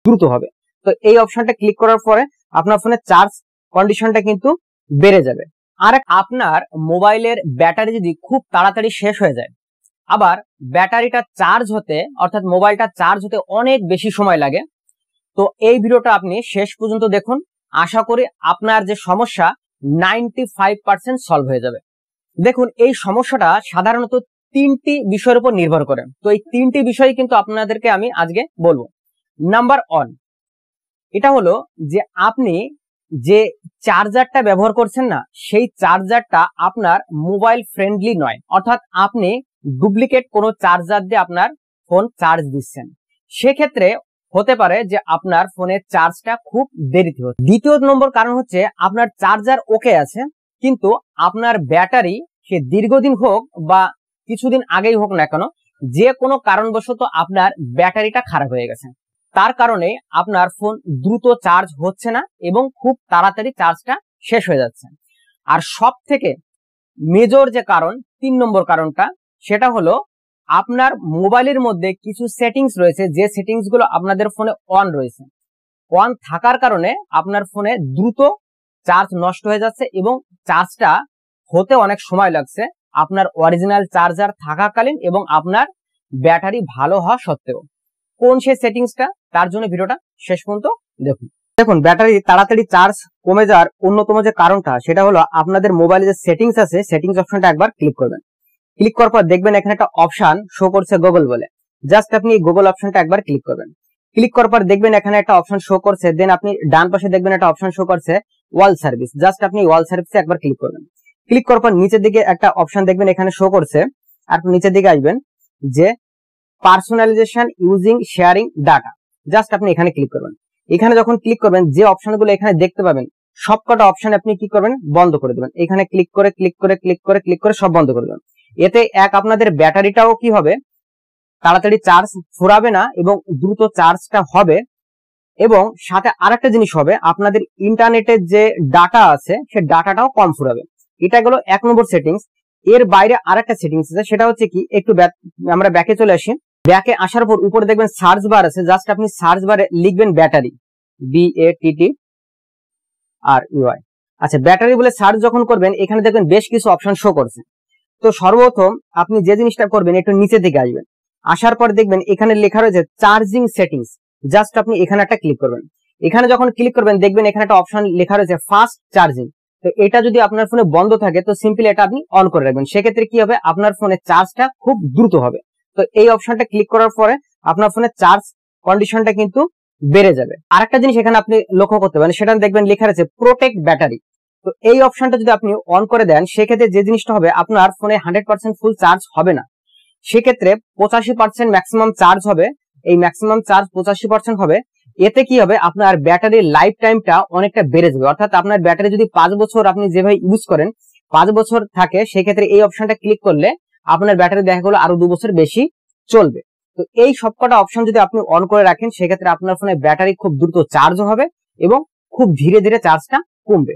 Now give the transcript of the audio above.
দ্রুত হবে। তো এই অপশনটা ক্লিক করার পরে আপনার ফোনের চার্জ কন্ডিশনটা কিন্তু বেড়ে যাবে। আর আপনার মোবাইলের ব্যাটারি যদি খুব তাড়াতাড়ি শেষ হয়ে যায়, আবার ব্যাটারিটা চার্জ হতে অর্থাৎ মোবাইলটা চার্জ হতে অনেক বেশি সময় লাগে, তো এই ভিডিওটা আপনি শেষ পর্যন্ত দেখুন। আশা করি আপনার যে সমস্যা 95% সলভ হয়ে যাবে। দেখুন, এই সমস্যাটা সাধারণত তিনটি বিষয়ের উপর নির্ভর করে। তো এই তিনটি বিষয় কিন্তু আপনাদেরকে আমি আজকে বলবো। নাম্বার 1, এটা হলো যে আপনি যে চার্জারটা ব্যবহার করছেন না, সেই চার্জারটা আপনার মোবাইল ফ্রেন্ডলি নয়, অর্থাৎ আপনি ডুপ্লিকেট কোনো চার্জার দিয়ে আপনার ফোন চার্জ দিচ্ছেন। সেক্ষেত্রে হতে পারে যে আপনার ফোনের চার্জটা খুব দেরিতে হচ্ছে। দ্বিতীয় নম্বর কারণ হচ্ছে আপনার চার্জার ওকে আছে, কিন্তু আপনার ব্যাটারি সে দীর্ঘদিন হোক বা কিছুদিন আগেই হোক না কেন, যে কোনো কারণবশত আপনার ব্যাটারিটা খারাপ হয়ে গেছে, তার কারণে আপনার ফোন দ্রুত চার্জ হচ্ছে না এবং খুব তাড়াতাড়ি চার্জটা শেষ হয়ে যাচ্ছে। আর সব থেকে মেজর যে কারণ, 3 নম্বর কারণটা, সেটা হলো আপনার মোবাইলের মধ্যে কিছু সেটিংস রয়েছে, যে সেটিংস গুলো আপনাদের ফোনে অন রয়েছে। অন থাকার কারণে আপনার ফোনে দ্রুত চার্জ নষ্ট হয়ে যাচ্ছে এবং চার্জটা হতে অনেক সময় লাগছে আপনার অরিজিনাল চার্জার থাকাকালীন এবং আপনার ব্যাটারি ভালো হওয়া সত্ত্বেও। কোন সেই সেটিংসটা, তার জন্য ভিডিওটা শেষ পর্যন্ত দেখুন। দেখুন, ব্যাটারি তাড়াতাড়ি চার্জ কমে যাওয়ার অন্যতম যে কারণটা, সেটা হলো আপনাদের মোবাইলে যে সেটিংস আছে, সেটিংস অপশনটা একবার ক্লিক করবেন। ক্লিক করার পর দেখবেন এখানে একটা অপশন শো করছে গুগল বলে। জাস্ট আপনি গুগল অপশনটা একবার ক্লিক করবেন। ক্লিক করার পর দেখবেন এখানে একটা অপশন শো করছে, দেন আপনি ডান পাশে দেখবেন একটা অপশন শো করছে ওয়াল সার্ভিস। জাস্ট আপনি ওয়াল সার্ভিসে একবার ক্লিক করবেন। ক্লিক করার পর নিচের দিকে একটা অপশন দেখবেন এখানে শো করছে, আর নিচের দিকে আসবেন যে personalisation using sharing data. Just আপনি এখানে ক্লিক করবেন। এখানে যখন ক্লিক করবেন, যে অপশনগুলো এখানে দেখতে পাবেন সবকটা অপশন আপনি কি করবেন, বন্ধ করে দেবেন। এখানে ক্লিক করে ক্লিক করে ক্লিক করে ক্লিক করে সব বন্ধ করে দেবেন। এতে আপনাদের ব্যাটারিটাও কি হবে, তাড়াতাড়ি চার্জ ফুরাবে না এবং দ্রুত চার্জটা হবে। এবং সাথে আরেকটা জিনিস হবে, আপনাদের ইন্টারনেটের যে ডাটা আছে সে ডাটাটাও কম ফুরাবে। এটা গেল 1 নম্বর সেটিংস। এর বাইরে আরেকটা সেটিংস আছে, সেটা হচ্ছে কি, একটু আমরা ব্যাকে চলে আসি। ব্যাকে আসার পর উপরে দেখবেন সার্চ বার আছে, জাস্ট আপনি সার্চ বারে লিখবেন ব্যাটারি, BATTRY। আচ্ছা, ব্যাটারি বলে সার্চ যখন করবেন এখানে দেখবেন বেশ কিছু অপশন শো করছে। তো সর্বপ্রথম আপনি যে জিনিসটা করবেন, একটু নিচে দিকে আসবেন। আসার পর দেখবেন এখানে লেখা রয়েছে চার্জিং সেটিংস। জাস্ট আপনি এখানে একটা ক্লিক করবেন। এখানে যখন ক্লিক করবেন দেখবেন এখানে একটা অপশন লেখা রয়েছে ফাস্ট চার্জিং। তো এটা যদি আপনার ফোনে বন্ধ থাকে তো সিম্পলি এটা আপনি অন করে রাখবেন। সেক্ষেত্রে কি হবে, আপনার ফোনের চার্জটা খুব দ্রুত হবে। তো এই অপশনটা ক্লিক করার পরে আপনার ফোনের চার্জ কন্ডিশনটা কিন্তু বেড়ে যাবে। আরেকটা জিনিস এখানে আপনি লক্ষ্য করতে পারেন, সেটা দেখবেন লেখা রয়েছে প্রোটেক্ট ব্যাটারি। তো এই অপশনটা যদি আপনি অন করে দেন, সেক্ষেত্রে যে জিনিসটা হবে, আপনার ফোনে 100% ফুল চার্জ হবে না, সেক্ষেত্রে 85% ম্যাক্সিমাম চার্জ হবে। এই ম্যাক্সিমাম চার্জ 85% হবে। এতে কি হবে, আপনার ব্যাটারির লাইফ টাইমটা অনেকটা বেড়ে যাবে। অর্থাৎ আপনার ব্যাটারি যদি 5 বছর আপনি যেভাবে ইউজ করেন 5 বছর থাকে, সেক্ষেত্রে এই অপশনটা ক্লিক করলে আপনার ব্যাটারি দেখা গেলো আরো 2 বছর বেশি চলবে। তো এই সবকটা অপশন যদি আপনি অন করে রাখেন, সেক্ষেত্রে আপনার ফোনে ব্যাটারি খুব দ্রুত চার্জ হবে এবং খুব ধীরে ধীরে চার্জটা কমবে।